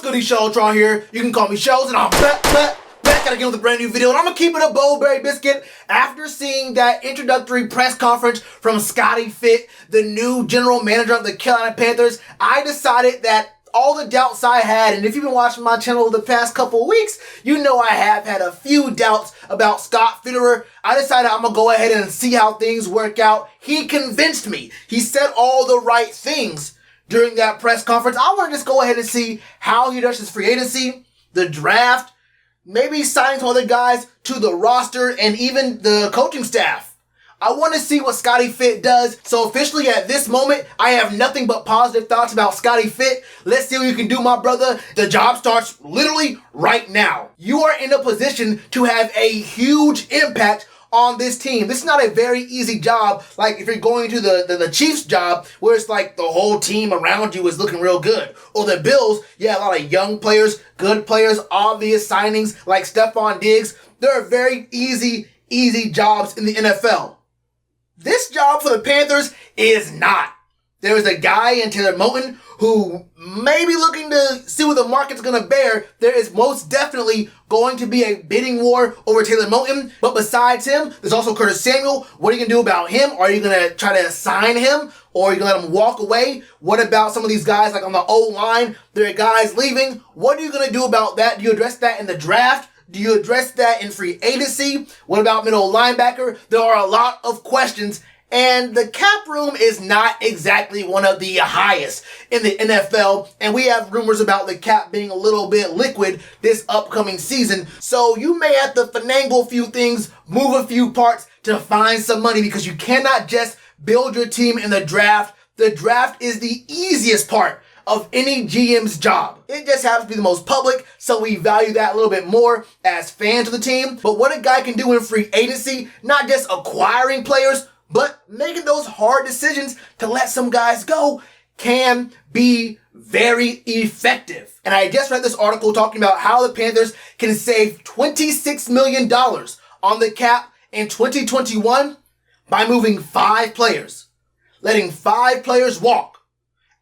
goody, Shellitronnn here. You can call me Shells, and I'm back again with a brand new video, and I'm gonna keep it a Bowberry biscuit. After seeing that introductory press conference from Scotty Fitt, the new general manager of the Carolina Panthers, I decided that all the doubts I had, and if you've been watching my channel the past couple of weeks, you know I have had a few doubts about Scott Fitterer. I decided I'm going to go ahead and see how things work out. He convinced me. He said all the right things during that press conference. I want to just go ahead and see how he does his free agency, the draft, maybe signing some other guys to the roster, and even the coaching staff. I want to see what Scotty Fitt does. So officially at this moment, I have nothing but positive thoughts about Scotty Fitt. Let's see what you can do, my brother. The job starts literally right now. You are in a position to have a huge impact on this team. This is not a very easy job, like if you're going to the Chiefs job, where it's like the whole team around you is looking real good. Or the Bills, yeah, a lot of young players, good players, obvious signings like Stephon Diggs. There are very easy jobs in the NFL. This job for the Panthers is not. There's a guy in Taylor Moton who may be looking to see what the market's going to bear. There is most definitely going to be a bidding war over Taylor Moton. But besides him, there's also Curtis Samuel. What are you going to do about him? Are you going to try to sign him? Or are you going to let him walk away? What about some of these guys like on the O-line? There are guys leaving. What are you going to do about that? Do you address that in the draft? Do you address that in free agency? What about middle linebacker? There are a lot of questions, and the cap room is not exactly one of the highest in the NFL, and we have rumors about the cap being a little bit liquid this upcoming season. So you may have to finagle a few things, move a few parts to find some money, because you cannot just build your team in the draft. The draft is the easiest part of any GM's job. It just happens to be the most public, so we value that a little bit more as fans of the team. But what a guy can do in free agency, not just acquiring players, but making those hard decisions to let some guys go, can be very effective. And I just read this article talking about how the Panthers can save $26 million on the cap in 2021 by moving 5 players, letting 5 players walk.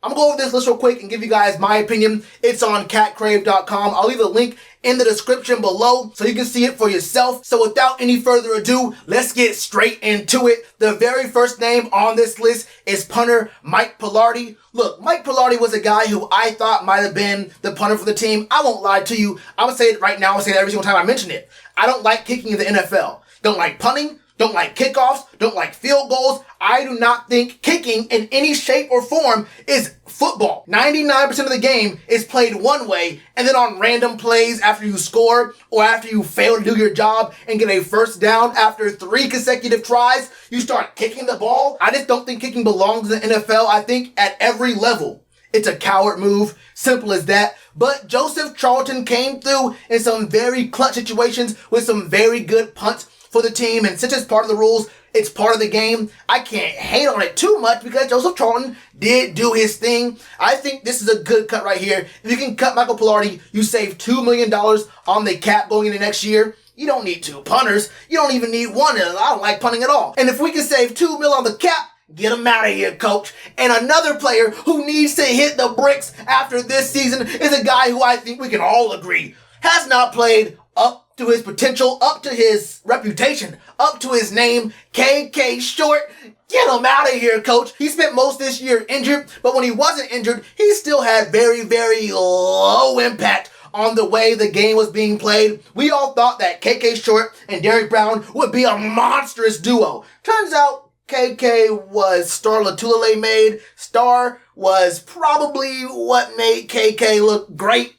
I'm going to go over this list real quick and give you guys my opinion. It's on catcrave.com. I'll leave a link in the description below so you can see it for yourself. So without any further ado, let's get straight into it. The very first name on this list is punter Mike Palardy. Look, Mike Palardy was a guy who I thought might have been the punter for the team. I won't lie to you. I would say it right now. I'll say it every single time I mention it. I don't like kicking in the NFL. Don't like punting. Don't like kickoffs, don't like field goals. I do not think kicking in any shape or form is football. 99% of the game is played one way, and then on random plays after you score or after you fail to do your job and get a first down after 3 consecutive tries, you start kicking the ball. I just don't think kicking belongs in the NFL. I think at every level, it's a coward move. Simple as that. But Joseph Charlton came through in some very clutch situations with some very good punts for the team, and since it's part of the rules, it's part of the game, I can't hate on it too much because Joseph Charlton did do his thing. I think this is a good cut right here. If you can cut Michael Palardy, you save $2 million on the cap going into next year. You don't need 2 punters. You don't even need 1. I don't like punting at all. And if we can save $2 million on the cap, get him out of here, coach. And another player who needs to hit the bricks after this season is a guy who I think we can all agree has not played up to his potential, up to his reputation, up to his name, KK Short. Get him out of here, coach. He spent most this year injured, but when he wasn't injured, he still had very, very low impact on the way the game was being played. We all thought that KK Short and Derrick Brown would be a monstrous duo. Turns out KK was Star Latulele made. Star was probably what made KK look great.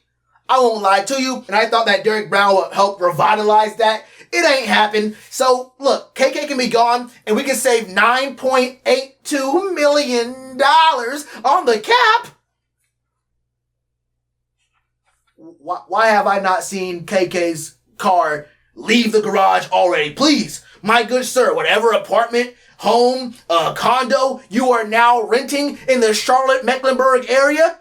I won't lie to you, and I thought that Derrick Brown would help revitalize that. It ain't happened. So, look, KK can be gone, and we can save $9.82 million on the cap. Why have I not seen KK's car leave the garage already? Please, my good sir, whatever apartment, home, condo you are now renting in the Charlotte, Mecklenburg area,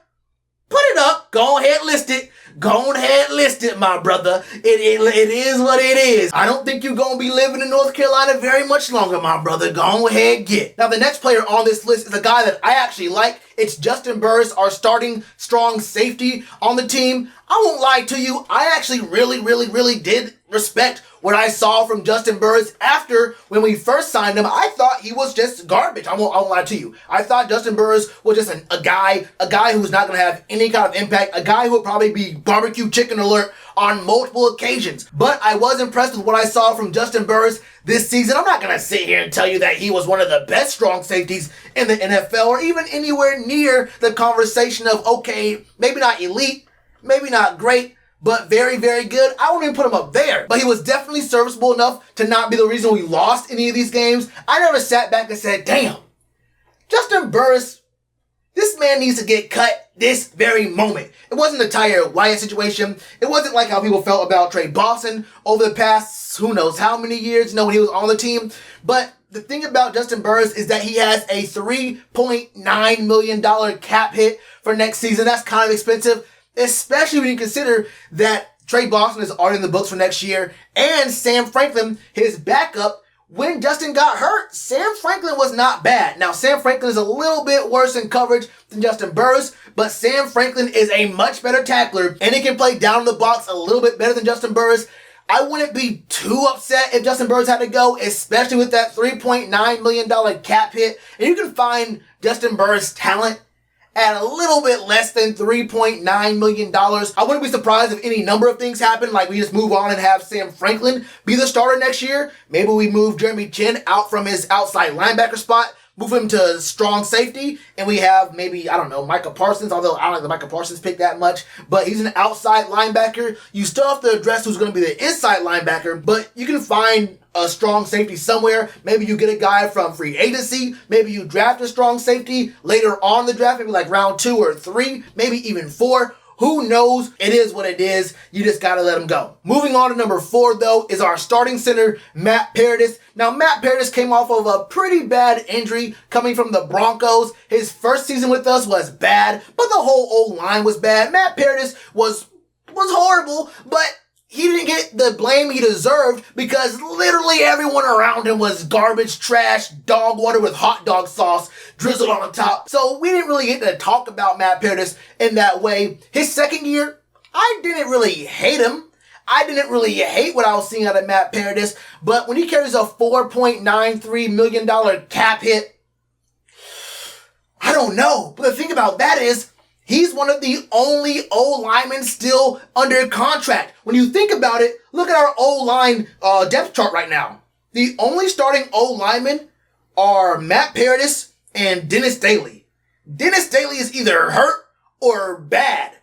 put it up. Go ahead, list it. Go ahead, list it, my brother. It is what it is. I don't think you're going to be living in North Carolina very much longer, my brother. Go ahead, get. Now, the next player on this list is a guy that I actually like. It's Juston Burris, our starting strong safety on the team. I won't lie to you. I actually really did respect what I saw from Juston Burris after when we first signed him. I thought he was just garbage. I won't lie to you. I thought Juston Burris was just a guy who's not going to have any kind of impact, a guy who would probably be barbecue chicken alert on multiple occasions. But I was impressed with what I saw from Juston Burris this season. I'm not going to sit here and tell you that he was one of the best strong safeties in the NFL or even anywhere near the conversation of, okay, maybe not elite, maybe not great, but very good. I wouldn't even put him up there. But he was definitely serviceable enough to not be the reason we lost any of these games. I never sat back and said, damn, Juston Burris, this man needs to get cut this very moment. It wasn't the Tyre Wyatt situation. It wasn't like how people felt about Trey Boston over the past, who knows how many years, when he was on the team. But the thing about Juston Burris is that he has a $3.9 million cap hit for next season. That's kind of expensive, especially when you consider that Trey Boston is already in the books for next year, and Sam Franklin, his backup, when Justin got hurt, Sam Franklin was not bad. Now, Sam Franklin is a little bit worse in coverage than Juston Burris, but Sam Franklin is a much better tackler, and he can play down the box a little bit better than Juston Burris. I wouldn't be too upset if Juston Burris had to go, especially with that $3.9 million cap hit. And you can find Juston Burris talent at a little bit less than $3.9 million. I wouldn't be surprised if any number of things happen, like we just move on and have Sam Franklin be the starter next year. Maybe we move Jeremy Chin out from his outside linebacker spot, move him to strong safety, and we have maybe, I don't know, Micah Parsons, although I don't like the Micah Parsons pick that much, but he's an outside linebacker. You still have to address who's going to be the inside linebacker, but you can find a strong safety somewhere. Maybe you get a guy from free agency. Maybe you draft a strong safety later on in the draft, maybe like round 2 or 3, maybe even 4. Who knows? It is what it is. You just got to let him go. Moving on to number 4, though, is our starting center, Matt Paradis. Now, Matt Paradis came off of a pretty bad injury coming from the Broncos. His first season with us was bad, but the whole O-line was bad. Matt Paradis was horrible, but he didn't get the blame he deserved because literally everyone around him was garbage, trash, dog water with hot dog sauce drizzled on the top. So we didn't really get to talk about Matt Paradis in that way. His second year, I didn't really hate him. I didn't really hate what I was seeing out of Matt Paradis, but when he carries a $4.93 million cap hit, I don't know. But the thing about that is, he's one of the only O-linemen still under contract. When you think about it, look at our O-line depth chart right now. The only starting O-linemen are Matt Paradis and Dennis Daly. Dennis Daly is either hurt or bad.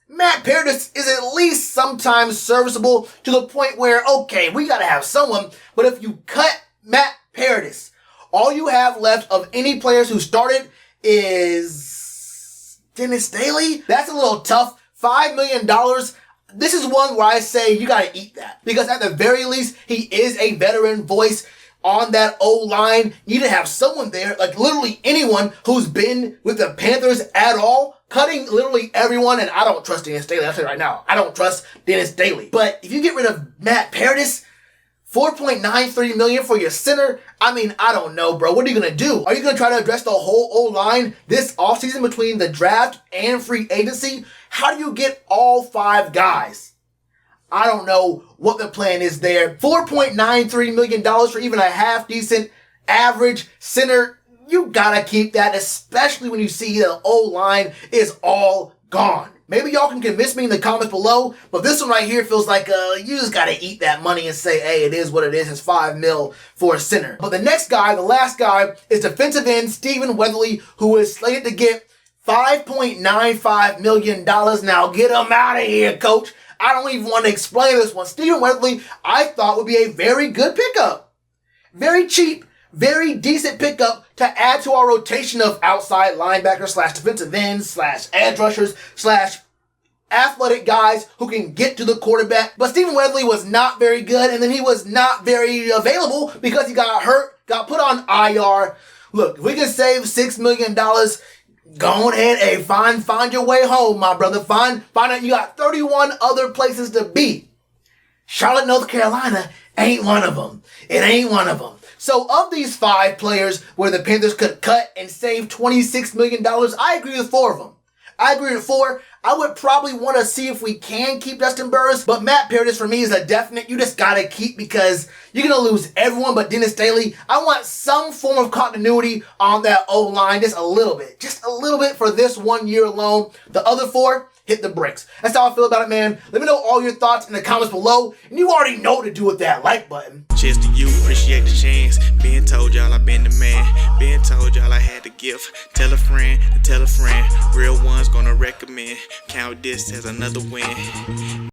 Matt Paradis is at least sometimes serviceable to the point where, okay, we got to have someone. But if you cut Matt Paradis, all you have left of any players who started is Dennis Daly. That's a little tough. $5 million. This is one where I say you got to eat that. Because at the very least, he is a veteran voice on that O-line. You need to have someone there, like literally anyone who's been with the Panthers at all, cutting literally everyone. And I don't trust Dennis Daly. I'll tell you right now, I don't trust Dennis Daly. But if you get rid of Matt Paradis, $4.93 million for your center, I mean, I don't know, bro. What are you going to do? Are you going to try to address the whole O-line this offseason between the draft and free agency? How do you get all 5 guys? I don't know what the plan is there. $4.93 million for even a half-decent average center. You got to keep that, especially when you see the O-line is all gone. Maybe y'all can convince me in the comments below, but this one right here feels like you just got to eat that money and say, hey, it is what it is. It's $5 million for a center. But the next guy, the last guy, is defensive end Stephen Weatherly, who is slated to get $5.95 million. Now get him out of here, coach. I don't even want to explain this one. Stephen Weatherly, I thought would be a very good pickup. Very cheap, very decent pickup to add to our rotation of outside linebackers / defensive ends / edge rushers / athletic guys who can get to the quarterback. But Stephen Weatherly was not very good, and then he was not very available because he got hurt, got put on IR. Look, if we can save $6 million, Go ahead and find your way home, my brother. Find out you got 31 other places to be. Charlotte, North Carolina ain't one of them. It ain't one of them. So of these 5 players where the Panthers could cut and save $26 million, I agree with 4 of them. I agree with 4. I would probably want to see if we can keep Justin Burris, but Matt Paradis for me is a definite. You just got to keep because you're going to lose everyone but Dennis Daly. I want some form of continuity on that O-line, just a little bit for this 1 year alone. The other 4, hit the bricks. That's how I feel about it, man. Let me know all your thoughts in the comments below, and you already know what to do with that like button. Cheers to you, appreciate the chance. Been told y'all I been the man. Been told y'all I had the gift. Tell a friend to tell a friend. Real ones gonna recommend. Count this as another win.